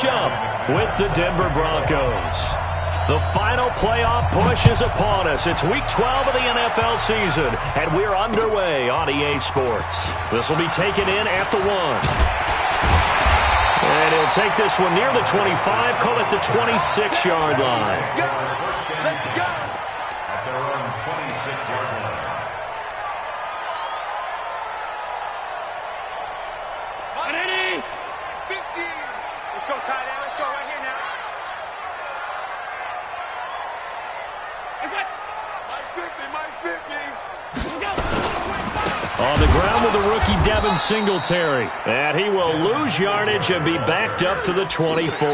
matchup with the Denver Broncos. The final playoff push is upon us. It's Week 12 of the NFL season, and we're underway on EA Sports. This will be taken in at the 1. And he'll take this one near the 25, call it the 26-yard line. Let's go! At their own 26-yard line. Ready? 50. Let's go, tight end. Let's go right here now. Is it? Mike 50. Let's go. On the ground with the rookie Devin Singletary. And he will lose yardage and be backed up to the 24.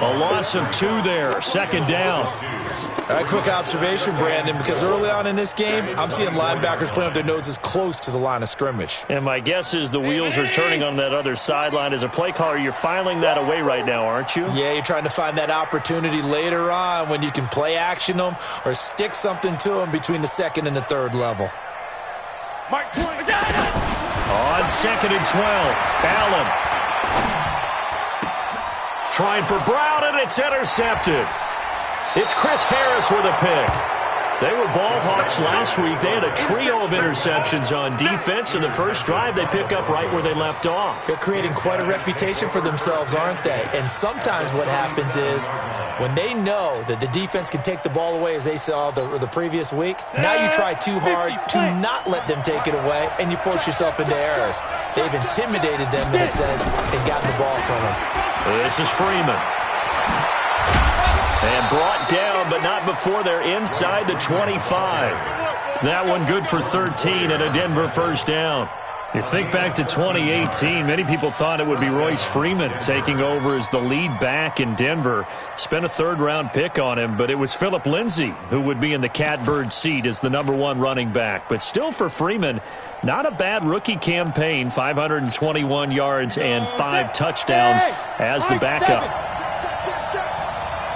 A loss of 2 there. Second down. All right, quick observation, Brandon, because early on in this game, I'm seeing linebackers playing with their noses close to the line of scrimmage. And my guess is the wheels are turning on that other sideline. As a play caller, you're filing that away right now, aren't you? Yeah, you're trying to find that opportunity later on when you can play action them or stick something to them between the second and the third level. Mike, on second and 12, Allen. Trying for Brown, and it's intercepted. It's Chris Harris with a pick. They were ball hawks last week. They had a trio of interceptions on defense. In the first drive, they pick up right where they left off. They're creating quite a reputation for themselves, aren't they? And sometimes what happens is when they know that the defense can take the ball away, as they saw the previous week, now you try too hard to not let them take it away, and you force yourself into errors. They've intimidated them in a sense and gotten the ball from them. This is Freeman. And brought down, but not before they're inside the 25. That one good for 13 and a Denver first down. You think back to 2018, many people thought it would be Royce Freeman taking over as the lead back in Denver. Spent a third-round pick on him, but it was Philip Lindsay who would be in the catbird seat as the number 1 running back. But still for Freeman, not a bad rookie campaign, 521 yards and 5 touchdowns as the backup.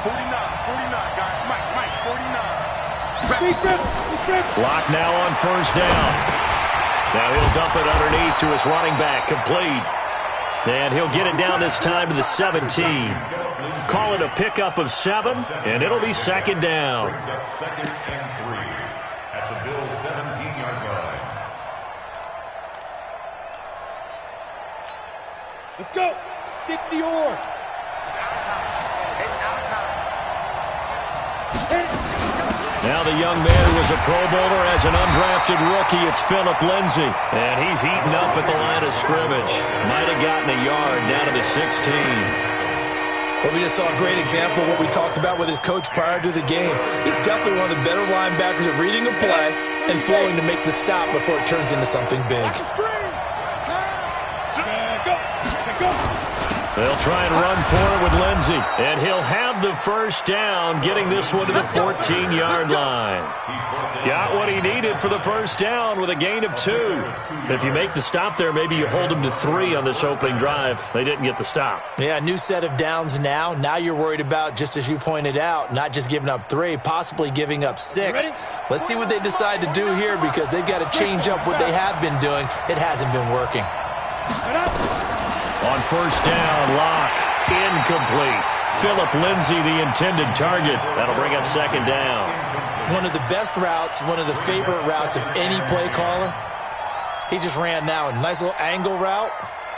49, guys. Mike, 49. Lock now on first down. Now he'll dump it underneath to his running back, complete. And he'll get it down this time to the 17. Call it a pickup of 7, and it'll be second down. Brings up second and 3 at the Bills' 17-yard line. Let's go. 60 or. It's out of time. It's out of time. Now the young man who was a Pro Bowler as an undrafted rookie, it's Philip Lindsay. And he's heating up at the line of scrimmage. Might have gotten a yard down to the 16. Well, we just saw a great example of what we talked about with his coach prior to the game. He's definitely one of the better linebackers at reading a play and flowing to make the stop before it turns into something big. They'll try and run for it with Lindsay. And he'll have the first down, getting this one to the 14-yard line. Got what he needed for the first down with a gain of 2. If you make the stop there, maybe you hold him to 3 on this opening drive. They didn't get the stop. Yeah, new set of downs now. Now you're worried about, just as you pointed out, not just giving up 3, possibly giving up 6. Let's see what they decide to do here because they've got to change up what they have been doing. It hasn't been working. On first down, Locke, incomplete. Philip Lindsay, the intended target. That'll bring up second down. One of the best routes, one of the favorite routes of any play caller. He just ran that one. Nice little angle route.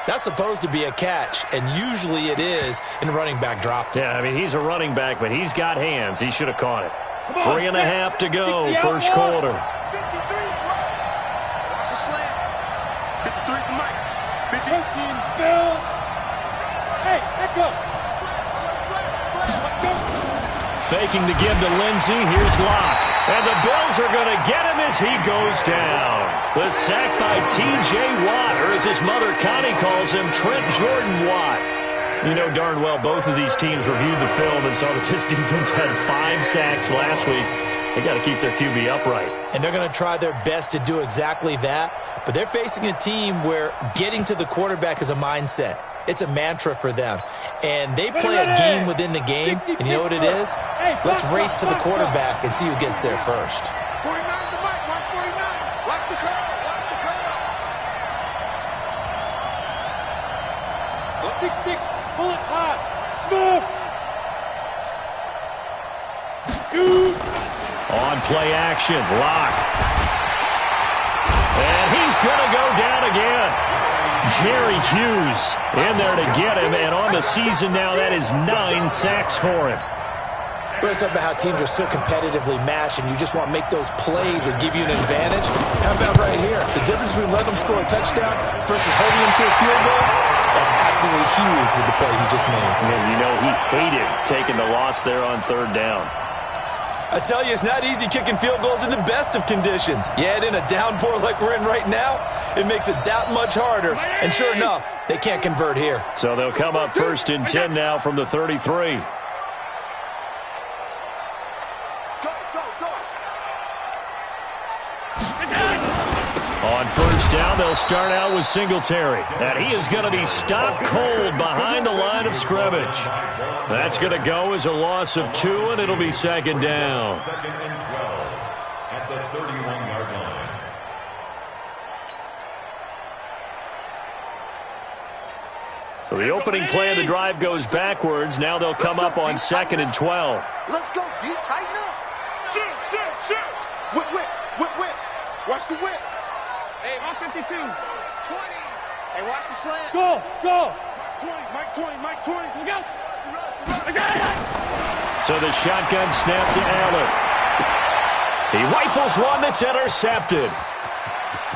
That's supposed to be a catch, and usually it is, and the running back dropped it. Yeah, I mean, he's a running back, but he's got hands. He should have caught it. 3.5 to go, first quarter. 53. Watch the slant. 53 to Mike. 15. Spill. Hey, echo. Faking the give to Lindsay. Here's Locke. And the Bills are going to get him as he goes down. The sack by T.J. Watt, or as his mother Connie calls him, Trent Jordan Watt. You know darn well both of these teams reviewed the film and saw that this defense had 5 sacks last week. They got to keep their QB upright. And they're going to try their best to do exactly that. But they're facing a team where getting to the quarterback is a mindset. It's a mantra for them. And they play a game within the game. And you know what it is? Let's race to the quarterback and see who gets there first. 49 to Mike. Watch 49. Watch the curve. Watch the curve. 6-6. Pull it high. On play action, Locke. And he's going to go down again. Jerry Hughes in there to get him, and on the season now, that is 9 sacks for him. Well, it's about how teams are so competitively matched, and you just want to make those plays that give you an advantage. How about right here? The difference between letting them score a touchdown versus holding them to a field goal, that's absolutely huge with the play he just made. And you know he hated taking the loss there on third down. I tell you, it's not easy kicking field goals in the best of conditions. You add in a downpour like we're in right now, it makes it that much harder. And sure enough, they can't convert here. So they'll come up 1st and 10 now from the 33. On 1st down, they'll start out with Singletary. And he is going to be stopped cold behind the line of scrimmage. That's going to go as a loss of 2, and it'll be 2nd down. 2nd and 12 at the 31-yard line. So the opening play of the drive goes backwards. Now they'll come up on 2nd and 12. Let's go, D. Tighten up. Shoot. Whip. Watch the whip. Hey, 152. 20. Hey, watch the slant. Go. 20. Mike 20. Look out. So the shotgun snap to Allen. He rifles one that's intercepted.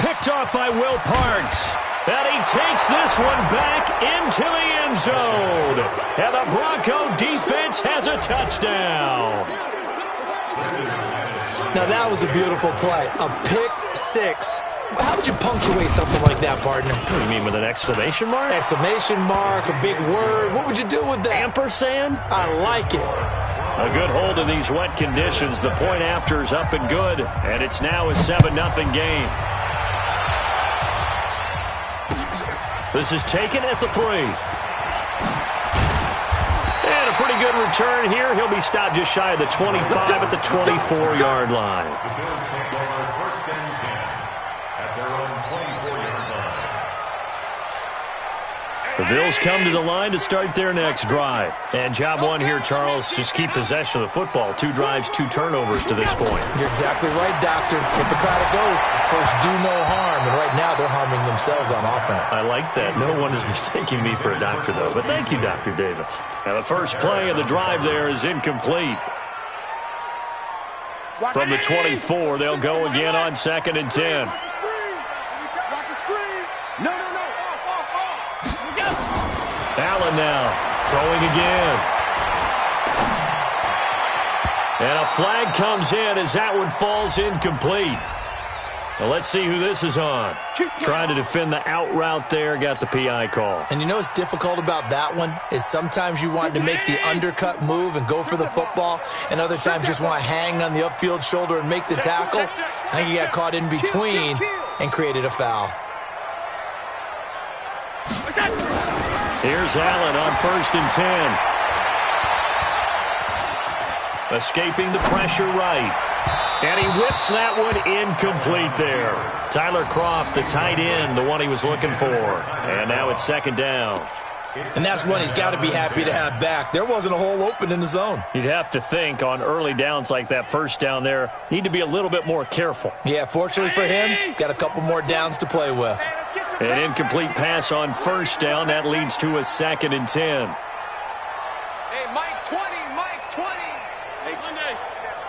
Picked off by Will Parks. And he takes this one back into the end zone. And the Bronco defense has a touchdown. Now that was a beautiful play. A pick six. How would you punctuate something like that, partner? What do you mean, with an exclamation mark? Exclamation mark, a big word. What would you do with that? Ampersand? I like it. A good hold in these wet conditions. The point after is up and good. And it's now a 7-0 game. This is taken at the 3. And a pretty good return here. He'll be stopped just shy of the 25 at the 24-yard line. The Bills take over 1st and 10 at their own 24-yard line. The Bills come to the line to start their next drive. And job one here, Charles, just keep possession of the football. 2 drives, 2 turnovers to this point. You're exactly right, Doctor. Hippocratic oath. First, do no harm. And right now, they're harming themselves on offense. I like that. No one is mistaking me for a doctor, though. But thank you, Dr. Davis. And the first play of the drive there is incomplete. From the 24, they'll go again on 2nd and 10. Allen now throwing again. And a flag comes in as that one falls incomplete. Well, let's see who this is on. Trying to defend the out route there, got the PI call. And you know what's difficult about that one is sometimes you want to make the undercut move and go for the football, and other times just want to hang on the upfield shoulder and make the tackle. I think he got caught in between and created a foul. Here's Allen on 1st and 10. Escaping the pressure right. And he whips that one incomplete there. Tyler Kroft, the tight end, the one he was looking for. And now it's 2nd down. And that's one he's got to be happy to have back. There wasn't a hole open in the zone. You'd have to think on early downs like that, 1st down there, need to be a little bit more careful. Yeah, fortunately for him, got a couple more downs to play with. An incomplete pass on 1st down. That leads to a 2nd and 10. Hey, Mike 20. Hey, Monday.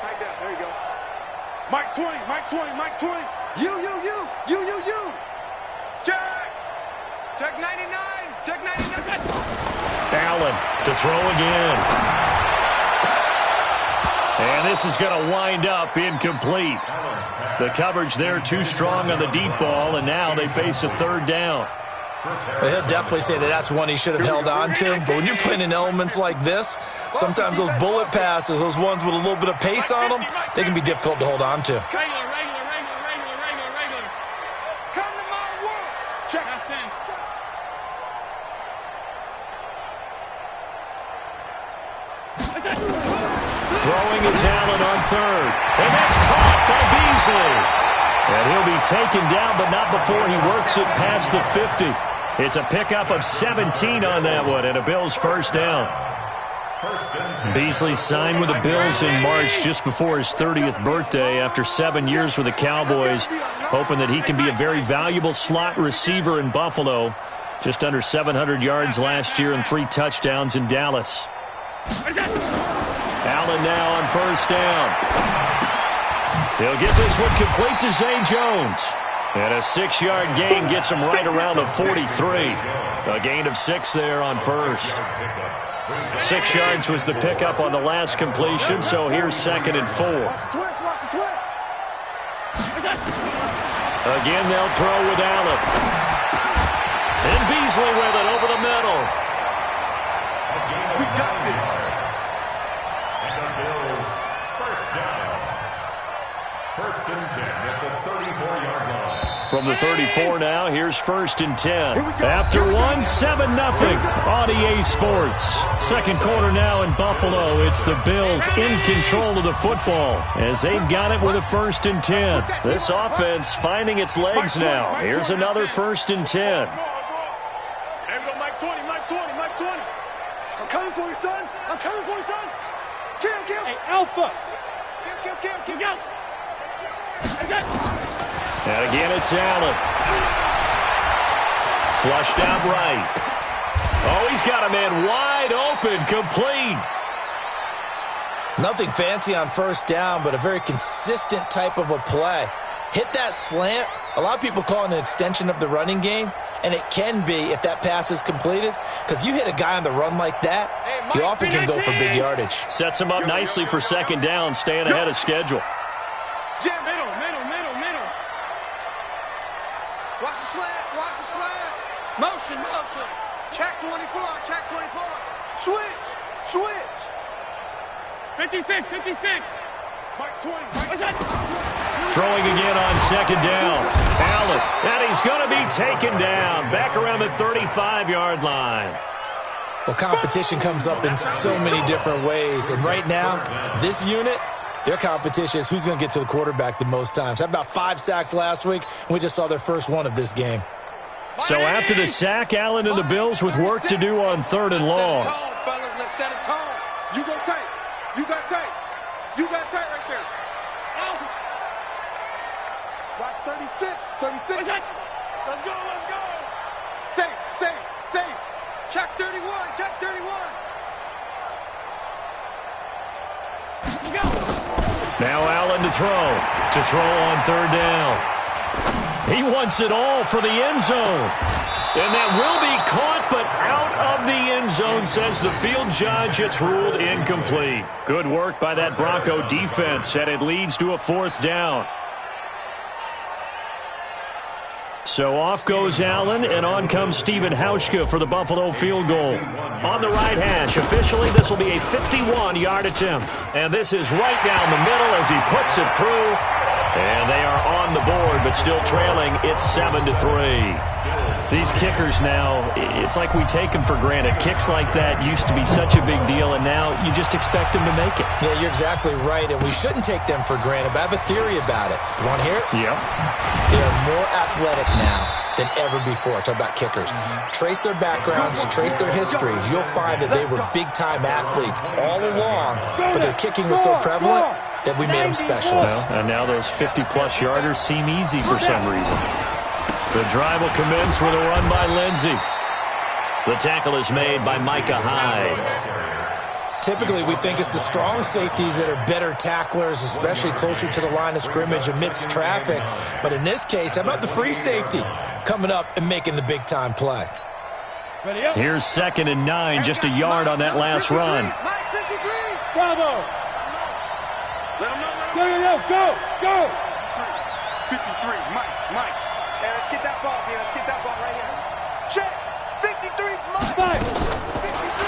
Tight down. There you go. Mike 20. You. Check 99. Allen to throw again. And this is going to wind up incomplete. The coverage there too strong on the deep ball, and now they face a 3rd down. Well, he'll definitely say that that's one he should have held on to. But when you're playing in elements like this, sometimes those bullet passes, those ones with a little bit of pace on them, they can be difficult to hold on to. Regular. Come to my world. Check. Throwing is Allen on 3rd. And that's caught by Beasley. And he'll be taken down, but not before he works it past the 50. It's a pickup of 17 on that one, and a Bills 1st down. First and 10. Beasley signed with the Bills in March just before his 30th birthday after 7 years with the Cowboys, hoping that he can be a very valuable slot receiver in Buffalo. Just under 700 yards last year and 3 touchdowns in Dallas. Allen now on first down. He'll get this one complete to Zay Jones. And a 6-yard gain gets him right around the 43. A gain of 6 there on first. 6 yards was the pickup on the last completion, so here's 2nd and 4. Again, they'll throw with Allen. And Beasley with it over the middle. We got this. And the Bills, first down. First and 10 at the 34-yard line. From the 34 now, here's 1st and 10. After one, 7-0 on EA Sports. Second quarter now in Buffalo. It's the Bills in control of the football as they've got it with a 1st and 10. This offense finding its legs now. Here's another 1st and 10. There we go, Mike 20, Mike 20, Mike 20. I'm coming for you, son. I'm coming for you, son. Kill. Hey, Alpha. Kill. Go. And again, it's Allen. Flushed out right. Oh, he's got a man wide open, complete. Nothing fancy on first down, but a very consistent type of a play. Hit that slant. A lot of people call it an extension of the running game, and it can be if that pass is completed, because you hit a guy on the run like that, you often can go for big yardage. Sets him up nicely for 2nd down, staying ahead of schedule. Jam, middle. Watch the slant. Motion. Check 24. Switch. 56. Mike 20. Throwing again on 2nd down. Allen, and he's going to be taken down back around the 35-yard line. Well, competition comes up in so many different ways, and right now, this unit, their competition is who's going to get to the quarterback the most times. Had about 5 sacks last week, and we just saw their first one of this game. So after the sack, Allen and the Bills with work to do on 3rd and long. Set a tone, fellas. Let's set a tone. You go tight. You got tight right there. Watch 36. Let's go. Safe. Check 31. Now Allen to throw on 3rd down. He wants it all for the end zone. And that will be caught, but out of the end zone, says the field judge. It's ruled incomplete. Good work by that Bronco defense, and it leads to a 4th down. So off goes Allen, and on comes Steven Hauschka for the Buffalo field goal. On the right hash, officially, this will be a 51-yard attempt. And this is right down the middle as he puts it through. And they are on the board, but still trailing. It's 7-3. These kickers now, it's like we take them for granted. Kicks like that used to be such a big deal, and now you just expect them to make it. Yeah, you're exactly right, and we shouldn't take them for granted, but I have a theory about it. You want to hear it? Yep. They are more athletic now than ever before. Talk about kickers. Trace their backgrounds, trace their histories. You'll find that they were big-time athletes all along, but their kicking was so prevalent that we made them specialists. Well, and now those 50-plus yarders seem easy for some reason. The drive will commence with a run by Lindsey. The tackle is made by Micah Hyde. Typically, we think it's the strong safeties that are better tacklers, especially closer to the line of scrimmage amidst traffic. But in this case, how about the free safety coming up and making the big-time play? Here's 2nd and 9, just a yard on that last run. Bravo! Go! 53, Mike. Hey, let's get that ball here. Let's get that ball right here. Check. 53's Mike.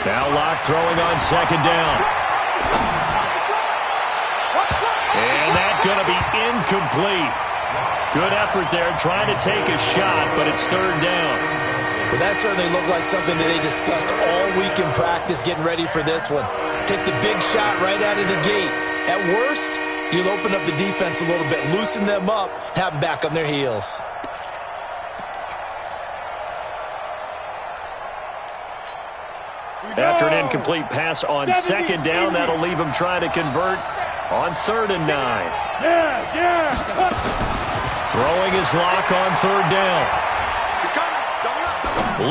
Now Locke throwing on 2nd down. And that's going to be incomplete. Good effort there, trying to take a shot, but it's 3rd down. Well, that certainly looked like something that they discussed all week in practice, getting ready for this one. Take the big shot right out of the gate. At worst, you'll open up the defense a little bit, loosen them up, have them back on their heels. After an incomplete pass on second down, that'll leave him trying to convert on 3rd and 9. Throwing his lock on 3rd down.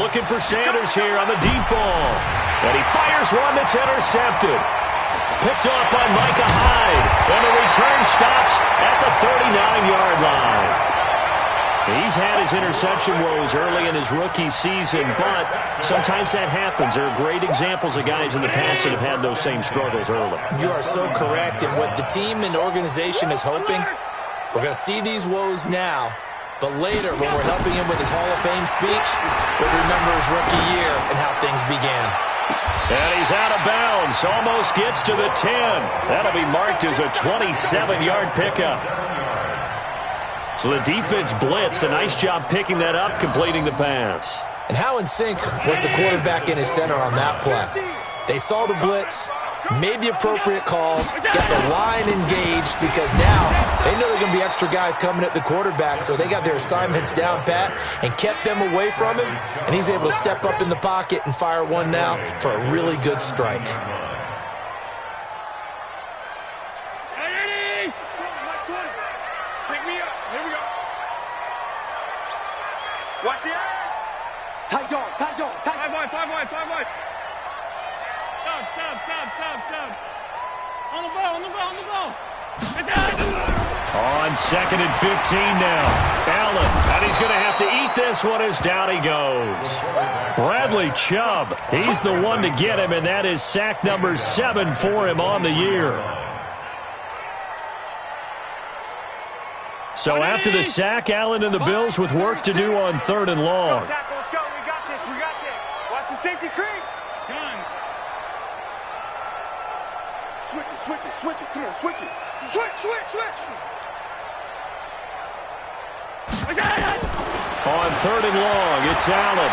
Looking for Sanders here on the deep ball. And he fires one that's intercepted. Picked off by Micah Hyde. And the return stops at the 39-yard line. He's had his interception woes early in his rookie season, but sometimes that happens. There are great examples of guys in the past that have had those same struggles early. You are so correct. And what the team and organization is hoping, we're going to see these woes now, but later when we're helping him with his Hall of Fame speech, we'll remember his rookie year and how things began. And he's out of bounds. Almost gets to the 10. That'll be marked as a 27-yard pickup. So the defense blitzed. A nice job picking that up, completing the pass. And how in sync was the quarterback in his center on that play? They saw the blitz, made the appropriate calls, got the line engaged, because now they know there are going to be extra guys coming at the quarterback, so they got their assignments down pat and kept them away from him, and he's able to step up in the pocket and fire one now for a really good strike. Watch the eye. Tight dog. Five wide. Stop. On the ball. On 2nd and 15 now. Allen, and he's going to have to eat this one as down he goes. Bradley Chubb, he's the one to get him, and that is sack number 7 for him on the year. So after the sack, Allen and the Bills with work to do on 3rd and long. Let's go. We got this. Watch the safety creep. Switch it. Come on, switch it. Switch. On 3rd and long, it's Allen.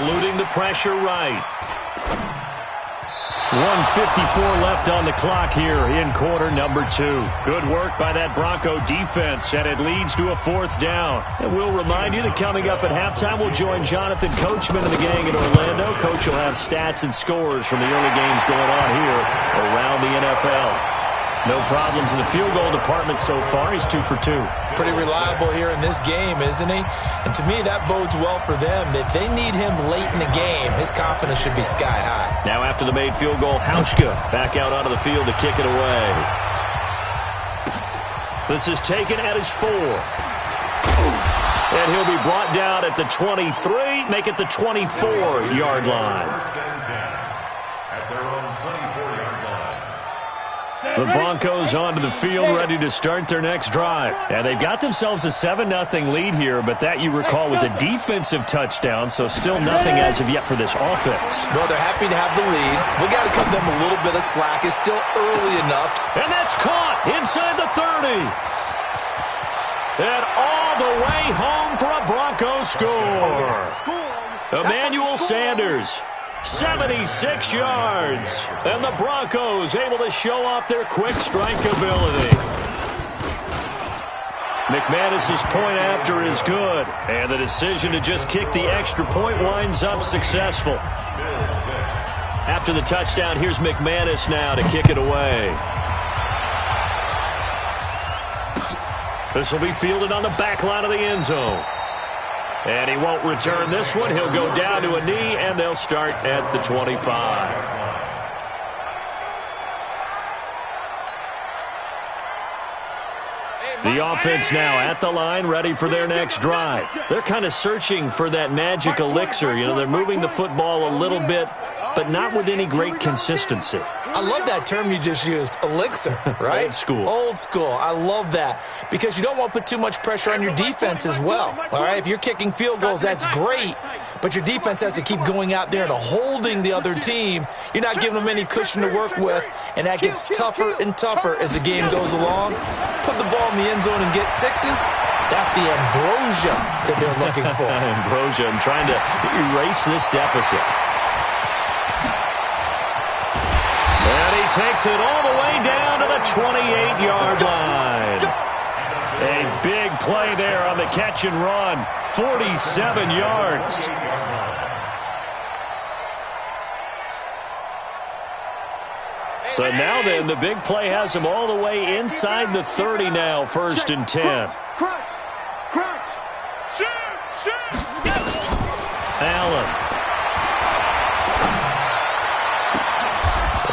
Eluding the pressure right. 1:54 left on the clock here in quarter number 2. Good work by that Bronco defense, and it leads to a 4th down. And we'll remind you that coming up at halftime, we'll join Jonathan Coachman and the gang in Orlando. Coach will have stats and scores from the early games going on here around the NFL. No problems in the field goal department so far. He's 2 for 2. Pretty reliable here in this game, isn't he? And to me, that bodes well for them. If they need him late in the game, his confidence should be sky high. Now after the made field goal, Hauschka back out onto the field to kick it away. This is taken at his 4. And he'll be brought down at the 23, make it the 24-yard line. At their own 24-yard line. The Broncos onto the field, ready to start their next drive. And they've got themselves a 7-0 lead here, but that, you recall, was a defensive touchdown, so still nothing as of yet for this offense. Well, they're happy to have the lead. We got to cut them a little bit of slack. It's still early enough. And that's caught inside the 30. And all the way home for a Broncos score. Emmanuel Sanders, 76 yards. And the Broncos able to show off their quick strike ability. McManus's point after is good. And the decision to just kick the extra point winds up successful. After the touchdown, here's McManus now to kick it away. This will be fielded on the back line of the end zone. And he won't return this one. He'll go down to a knee, and they'll start at the 25. The offense now at the line, ready for their next drive. They're kind of searching for that magic elixir. You know, they're moving the football a little bit, but not with any great consistency. I love that term you just used, elixir, right? Old school. Old school. I love that because you don't want to put too much pressure on your defense as well. All right, if you're kicking field goals, that's great, but your defense has to keep going out there and holding the other team. You're not giving them any cushion to work with, and that gets tougher and tougher as the game goes along. Put the ball in the end zone and get sixes. That's the ambrosia that they're looking for. Ambrosia, I'm trying to erase this deficit. And he takes it all the way down to the 28-yard line. A big play there on the catch and run. 47 yards. So now then, the big play has him all the way inside the 30 now, 1st and 10. Crunch. Shoot. Allen.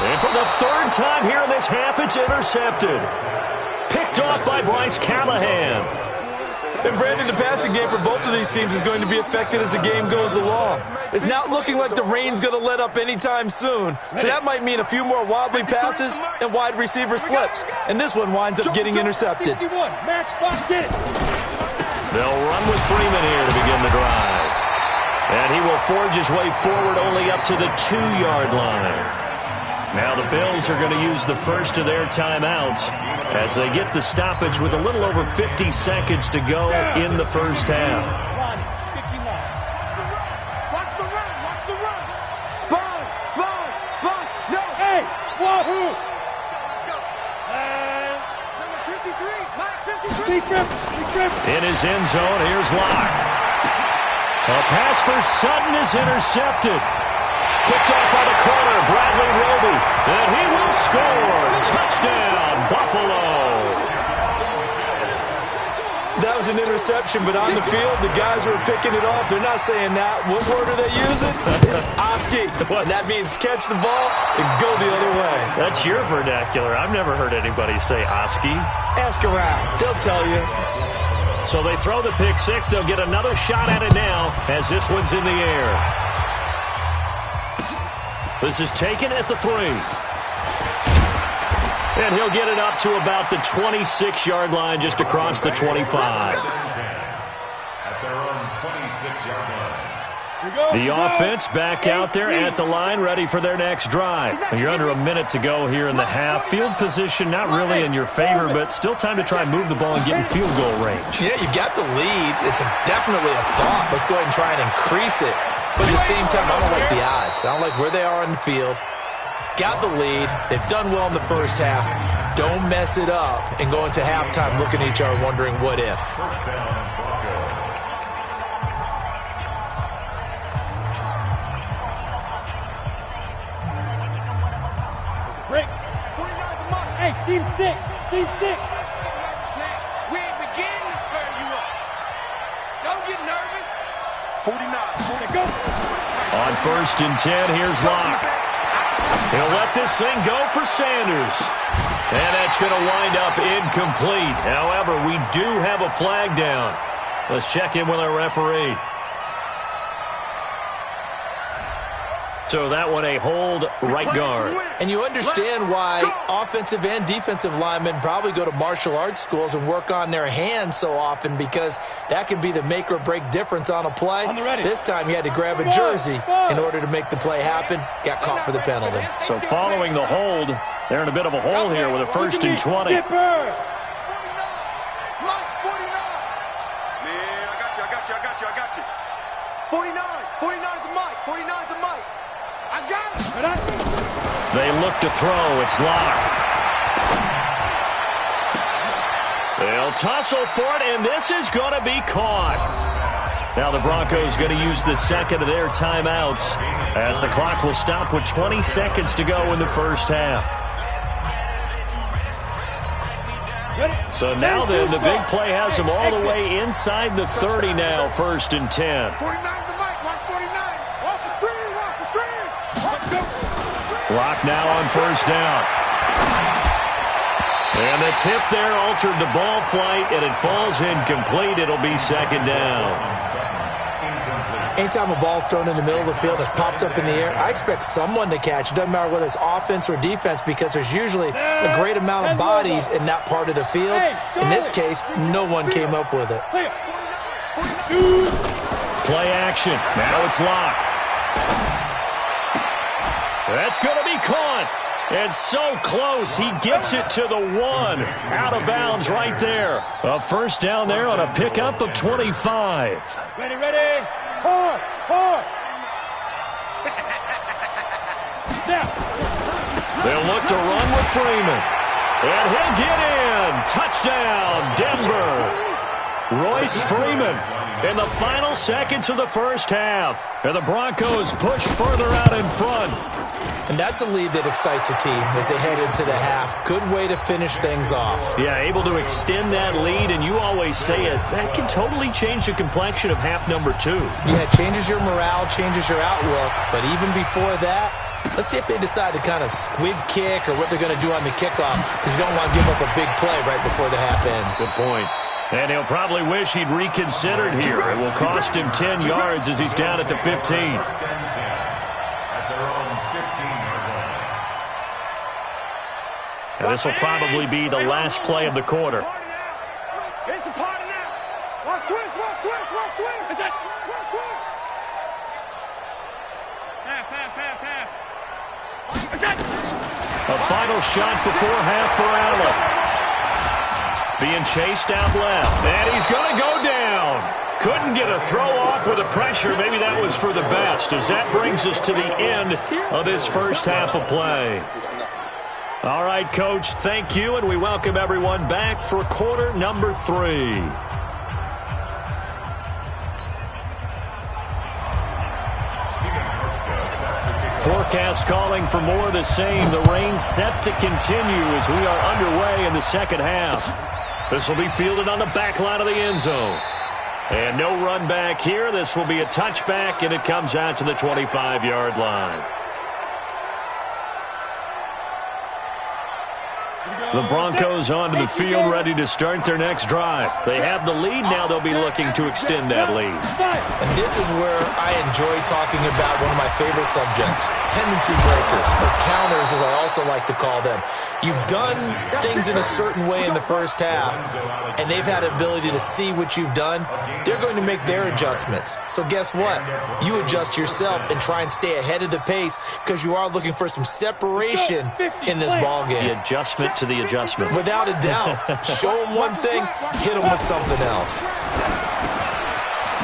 And for the 3rd time here in this half, it's intercepted. Picked off by Bryce Callahan. And Brandon, the passing game for both of these teams is going to be affected as the game goes along. It's not looking like the rain's going to let up anytime soon, so that might mean a few more wobbly passes and wide receiver slips. And this one winds up getting intercepted. They'll run with Freeman here to begin the drive. And he will forge his way forward only up to the 2-yard line. Now the Bills are going to use the first of their timeouts as they get the stoppage with a little over 50 seconds to go in the first half. Watch the run. Sponge. No. Hey, wahoo. Let's go. Number 53. Mike 53. In his end zone, here's Locke. A pass for Sutton is intercepted. Picked off by the corner, Bradley Roby. And he will score. Touchdown, Buffalo. That was an interception, but on the field, the guys who are picking it off, they're not saying that. What word are they using? It's Oski. And that means catch the ball and go the other way. That's your vernacular. I've never heard anybody say Oski. Ask around. They'll tell you. So they throw the pick six. They'll get another shot at it now as this one's in the air. This is taken at the 3. And he'll get it up to about the 26-yard line, just across the 25. At their own 26-yard line. The offense back out there at the line, ready for their next drive. And you're under a minute to go here in the half. Field position not really in your favor, but still time to try and move the ball and get in field goal range. Yeah, you got the lead. It's definitely a thought. Let's go ahead and try and increase it. But at the same time, I don't like the odds. I don't like where they are on the field. Got the lead. They've done well in the first half. Don't mess it up and go into halftime looking at each other wondering what if. First down, Broncos. Break. Hey, team 6. We ain't beginning to turn you up. Don't get nervous. 49. Go. On 1st and 10, here's Locke. He'll let this thing go for Sanders. And that's going to wind up incomplete. However, we do have a flag down. Let's check in with our referee. So that one a hold right guard. And you understand why offensive and defensive linemen probably go to martial arts schools and work on their hands so often, because that can be the make or break difference on a play. This time he had to grab a jersey in order to make the play happen. Got caught for the penalty. So following the hold, they're in a bit of a hole here with a 1st and 20. Man, I got you. 49 to Mike. 49 to Mike. I got it. They look to throw. It's Locke. They'll tussle for it, and this is going to be caught. Now the Broncos going to use the second of their timeouts as the clock will stop with 20 seconds to go in the first half. So now then, the big play has them all the way inside the 30 now, 1st and 10. 49 to Mike. Watch 49. Watch the screen. Clock now on 1st down. And the tip there altered the ball flight, and it falls incomplete. It'll be 2nd down. Anytime a ball's thrown in the middle of the field, it's popped up in the air, I expect someone to catch. It doesn't matter whether it's offense or defense, because there's usually a great amount of bodies in that part of the field. In this case, no one came up with it. Play action. Now it's Locke. That's going to be caught. And so close, he gets it to the 1. Out of bounds right there. A 1st down there on a pickup of 25. Ready. Hard. They'll look to run with Freeman. And he'll get in. Touchdown, Denver. Royce Freeman in the final seconds of the first half. And the Broncos push further out in front. And that's a lead that excites a team as they head into the half. Good way to finish things off. Yeah, able to extend that lead, and you always say it, that can totally change the complexion of half number 2. Yeah, it changes your morale, changes your outlook. But even before that, let's see if they decide to kind of squib kick or what they're going to do on the kickoff, because you don't want to give up a big play right before the half ends. Good point. And he'll probably wish he'd reconsidered here. It will cost him 10 yards as he's down at the 15. And this will probably be the last play of the quarter. It's a party now. Watch twist, watch twist, watch twist. Watch twist. A final shot before half for Allen. Being chased out left. And he's going to go down. Couldn't get a throw off with the pressure. Maybe that was for the best, as that brings us to the end of this first half of play. All right, Coach, thank you, and we welcome everyone back for quarter number 3. Forecast calling for more of the same. The rain set to continue as we are underway in the second half. This will be fielded on the back line of the end zone. And no run back here. This will be a touchback, and it comes out to the 25-yard line. The Broncos onto the field, ready to start their next drive. They have the lead. Now they'll be looking to extend that lead. And this is where I enjoy talking about one of my favorite subjects, tendency breakers, or counters as I also like to call them. You've done things in a certain way in the first half, and they've had the ability to see what you've done. They're going to make their adjustments. So guess what? You adjust yourself and try and stay ahead of the pace because you are looking for some separation in this ballgame. The adjustment to the adjustment. Without a doubt. Show them one thing, hit them with something else.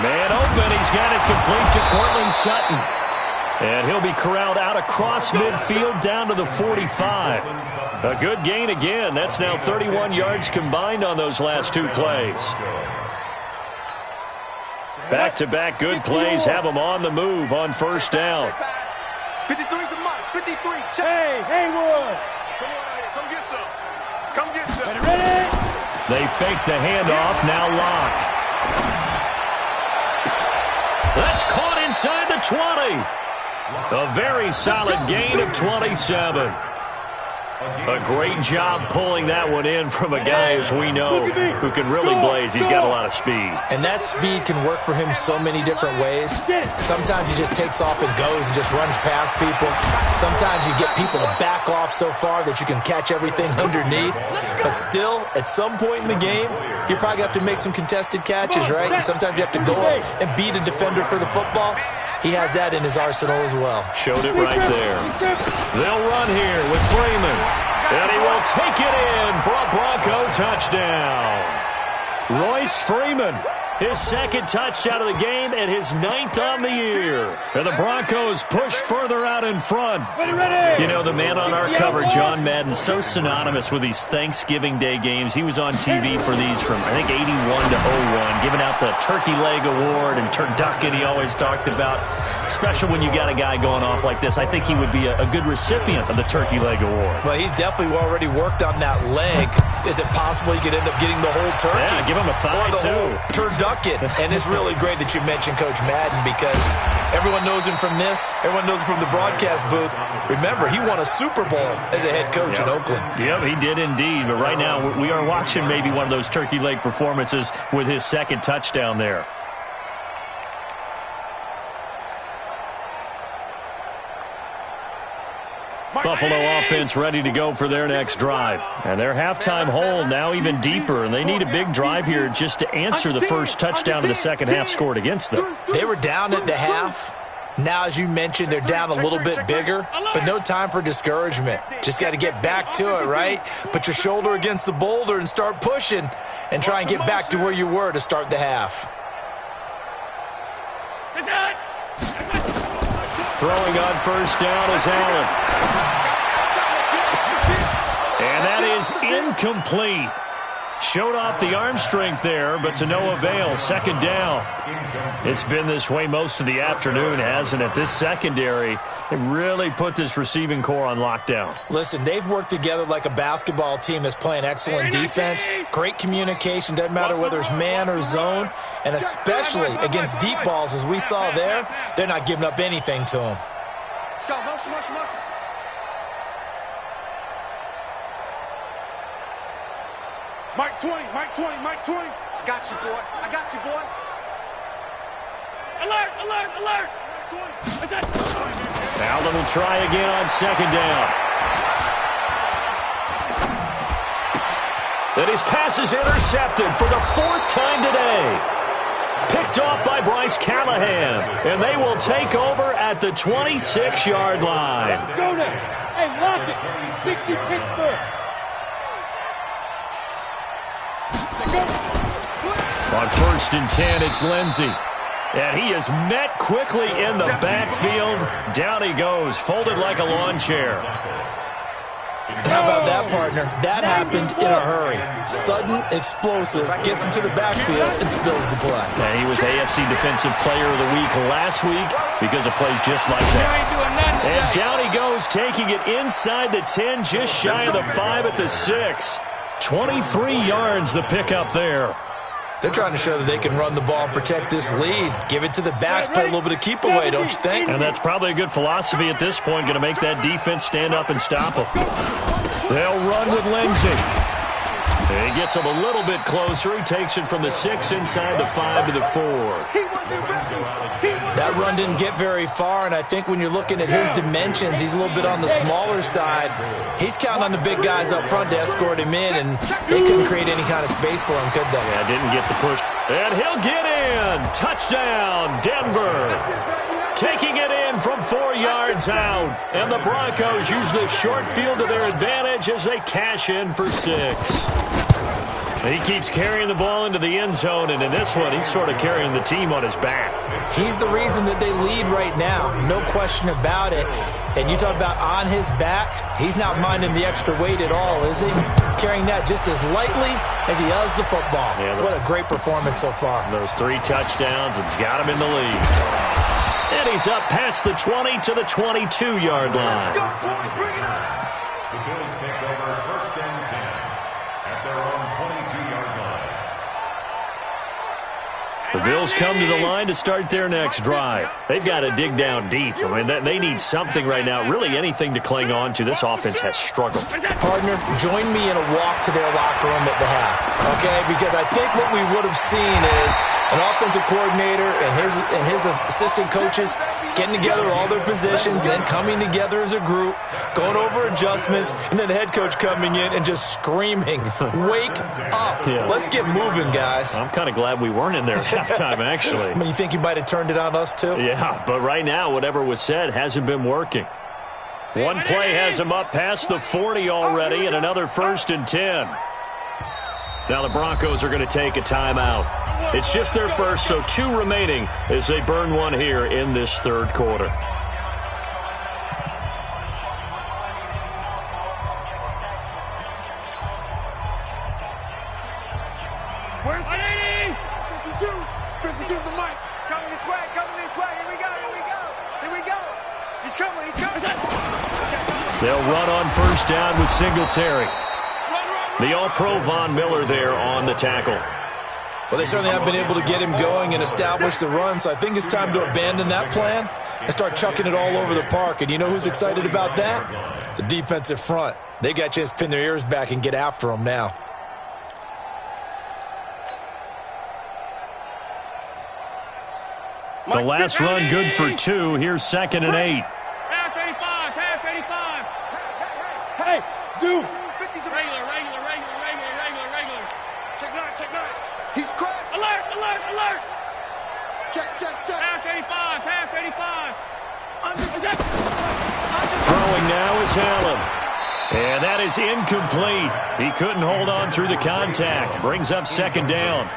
Man open. He's got it complete to Cortland Sutton. And he'll be corralled out across midfield down to the 45. A good gain again. That's now 31 yards combined on those last 2 plays. Back-to-back good plays have them on the move on first down. 53's the mark. 53. Hey, Haywood. Come get some. Come get some. Ready? They fake the handoff. Now Locke. That's caught inside the 20. A very solid gain of 27. A great job pulling that one in from a guy, as we know, who can really blaze. He's got a lot of speed. And that speed can work for him so many different ways. Sometimes he just takes off and goes and just runs past people. Sometimes you get people to back off so far that you can catch everything underneath. But still, at some point in the game, you probably have to make some contested catches, right? Sometimes you have to go up and beat a defender for the football. He has that in his arsenal as well. Showed it right there. They'll run here with Freeman. And he will take it in for a Bronco touchdown. Royce Freeman, his second touchdown of the game and his 9th on the year. And the Broncos push further out in front. You know, the man on our cover, John Madden, so synonymous with these Thanksgiving Day games. He was on TV for these from, I think, 81 to 01, giving out the Turkey Leg Award and turducken he always talked about. Especially when you got a guy going off like this. I think he would be a good recipient of the Turkey Leg Award. Well, he's definitely already worked on that leg. Is it possible he could end up getting the whole turkey? Yeah, give him a thigh, or the too. Whole turducken. And it's really great that you mentioned Coach Madden because everyone knows him from this. Everyone knows him from the broadcast booth. Remember, he won a Super Bowl as a head coach in Oakland. Yep, he did indeed. But right now, we are watching maybe one of those turkey leg performances with his second touchdown there. Buffalo offense ready to go for their next drive. And their halftime hole now even deeper, and they need a big drive here just to answer the first touchdown of the second half scored against them. They were down at the half. Now, as you mentioned, they're down a little bit bigger, but no time for discouragement. Just got to get back to it, right? Put your shoulder against the boulder and start pushing and try and get back to where you were to start the half. Throwing on first down is Allen. And that is incomplete. Showed off the arm strength there, but to no avail. Second down. It's been this way most of the afternoon, hasn't it? This secondary, it really put this receiving core on lockdown. Listen, they've worked together like a basketball team that's playing excellent defense. Great communication, doesn't matter whether it's man or zone. And especially against deep balls, as we saw there, they're not giving up anything to them. Let's go, motion. Mike 20. I got you, boy. Alert. Allen will try again on second down. And his pass is intercepted for the 4th time today. Picked off by Bryce Callahan. And they will take over at the 26-yard line. Let's go now. Hey, lock it. 60 Pittsburgh. On 1st and 10, it's Lindsey. And he is met quickly in the backfield. Down he goes, folded like a lawn chair. How about that, partner? That happened in a hurry. Sudden, explosive, gets into the backfield and spills the play. And he was AFC Defensive Player of the Week last week because of plays just like that. And down he goes, taking it inside the 10, just shy of the 5 at the 6. 23 yards the pickup there. They're trying to show that they can run the ball and protect this lead. Give it to the backs, play a little bit of keep away, don't you think? And that's probably a good philosophy at this point, going to make that defense stand up and stop them. They'll run with Lindsey. He gets him a little bit closer. He takes it from the 6 inside the 5 to the 4. That run didn't get very far, and I think when you're looking at his dimensions, he's a little bit on the smaller side. He's counting on the big guys up front to escort him in, and they couldn't create any kind of space for him, could they? Yeah, didn't get the push. And he'll get in. Touchdown, Denver. Taking it in from 4 yards out. And the Broncos use the short field to their advantage as they cash in for 6. He keeps carrying the ball into the end zone, and in this one, he's sort of carrying the team on his back. He's the reason that they lead right now, no question about it. And you talk about on his back, he's not minding the extra weight at all, is he? Carrying that just as lightly as he does the football. Yeah, what a great performance so far. Those 3 touchdowns, it's got him in the lead. And he's up past the 20 to the 22-yard line. The Bills take over 1st and 10 at their own 22-yard line. The Bills come to the line to start their next drive. They've got to dig down deep. I mean, they need something right now, really anything to cling on to. This offense has struggled. Partner, join me in a walk to their locker room at the half, okay? Because I think what we would have seen is an offensive coordinator and his assistant coaches getting together all their positions, then coming together as a group, going over adjustments, and then the head coach coming in and just screaming, "Wake up. Yeah. Let's get moving, guys." I'm kind of glad we weren't in there at halftime, actually. I mean, you think you might have turned it on us, too? Yeah, but right now, whatever was said hasn't been working. One play has him up past the 40 already, and another 1st and 10. Now the Broncos are going to take a timeout. It's just their first, so 2 remaining as they burn one here in this 3rd quarter. Where's 52? 52's the mic. Coming this way. Here we go. He's coming. They'll run on 1st down with Singletary. The All-Pro Von Miller there on the tackle. Well, they certainly have been able to get him going and establish the run, so I think it's time to abandon that plan and start chucking it all over the park. And you know who's excited about that? The defensive front. They got a chance to pin their ears back and get after him now. The last run good for 2. Here's 2nd and 8. Half 85. Hey, Zoo. Regular. Check 9. He's crashed. Alert. Check. Half 85. Throwing now is Allen. And that is incomplete. He couldn't hold on through the contact. Brings up 2nd down.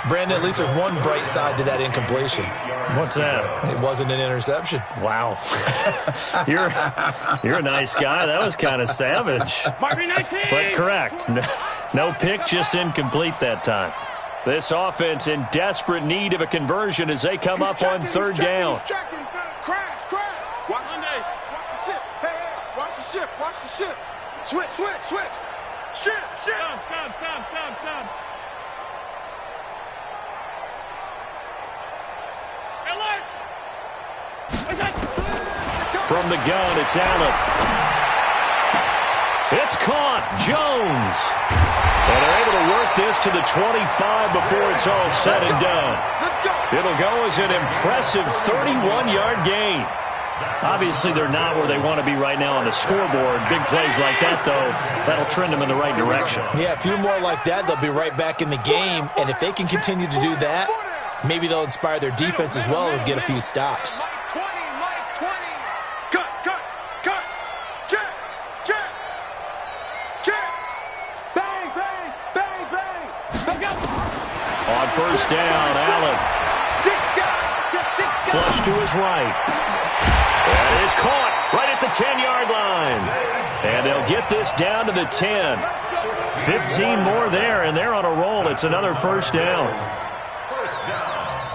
Brandon, at least there's one bright side to that incompletion. What's that? It wasn't an interception. Wow. You're a nice guy. That was kind of savage. But correct. No pick, just incomplete that time. This offense in desperate need of a conversion as they come up on third down. Crash. Watch the ship. Hey, watch the ship. Watch the ship. Switch. Ship. Stop. From the gun, it's Allen. It's caught. Jones. And they're able to work this to the 25 before it's all said and done. It'll go as an impressive 31-yard gain. Obviously, they're not where they want to be right now on the scoreboard. Big plays like that, though, that'll trend them in the right direction. Yeah, a few more like that, they'll be right back in the game. And if they can continue to do that, maybe they'll inspire their defense as well and get a few stops. Mike 20. Cut. Check. Bang. On first down, Allen. Flush to his right. That is caught right at the 10-yard line. And they'll get this down to the 10. 15 more there, and they're on a roll. It's another first down.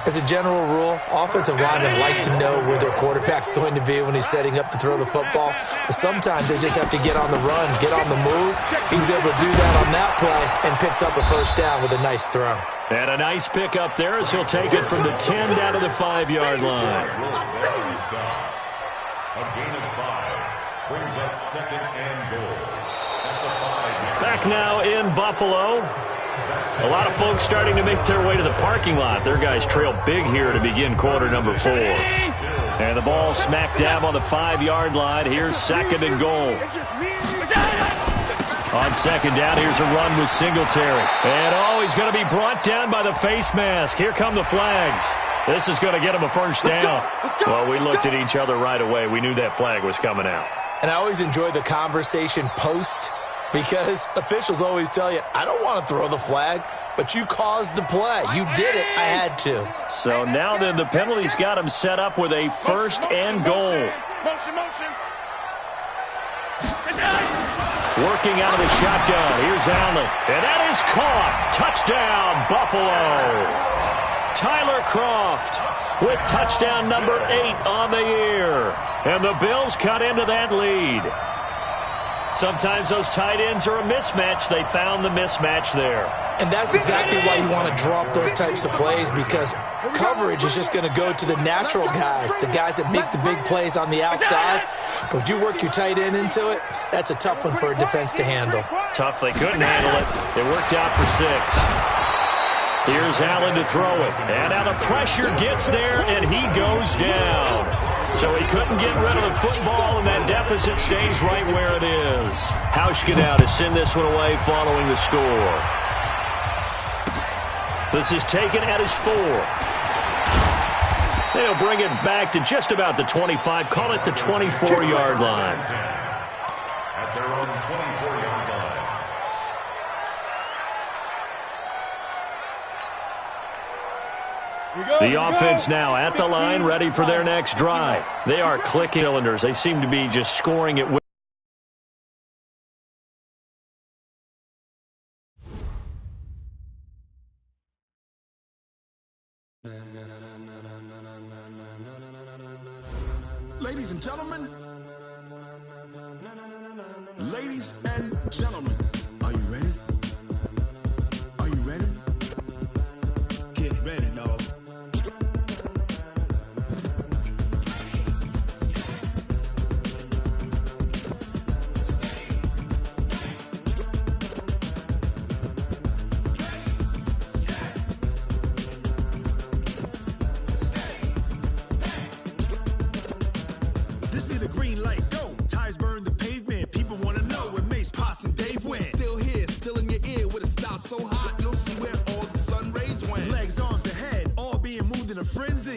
As a general rule, offensive linemen like to know where their quarterback's going to be when he's setting up to throw the football. But sometimes they just have to get on the run, get on the move. He's able to do that on that play and picks up a first down with a nice throw. And a nice pick up there as he'll take it from the 10 down to the 5-yard line. A gain of 5 brings up second and goal. Back now in Buffalo. A lot of folks starting to make their way to the parking lot. Their guys trail big here to begin quarter number 4. And the ball smack dab on the 5-yard line. Here's second and goal. On second down, here's a run with Singletary. And, he's going to be brought down by the face mask. Here come the flags. This is going to get him a first down. Well, we looked at each other right away. We knew that flag was coming out. And I always enjoy the conversation post because officials always tell you, I don't want to throw the flag, but you caused the play. You did it. I had to. So now then the penalty's got him set up with a first and goal. Motion. Working out of the shotgun. Here's Allen. And that is caught. Touchdown, Buffalo. Tyler Kroft with touchdown number 8 on the year. And the Bills cut into that lead. Sometimes those tight ends are a mismatch. They found the mismatch there. And that's exactly why you want to draw up those types of plays, because coverage is just going to go to the natural guys, the guys that make the big plays on the outside. But if you work your tight end into it, that's a tough one for a defense to handle. Tough. They couldn't handle it. It worked out for 6. Here's Allen to throw it. And now the pressure gets there, and he goes down. So he couldn't get rid of the football, and that deficit stays right where it is. Hauschka to send this one away following the score. This is taken at his 4. They'll bring it back to just about the 25. Call it the 24-yard line. At their own 24-yard line. The offense now at the line, ready for their next drive. They are clicking cylinders. They seem to be just scoring it. Ladies and gentlemen, are you ready? Are you ready? Get ready, dog. This be the green light, go. Tires burn the pavement. People want to know where Mace, Poss, and Dave went. Still here, still in your ear with a style so hot. You'll see where all the sun rays went. Legs, arms, and head, all being moved in a frenzy.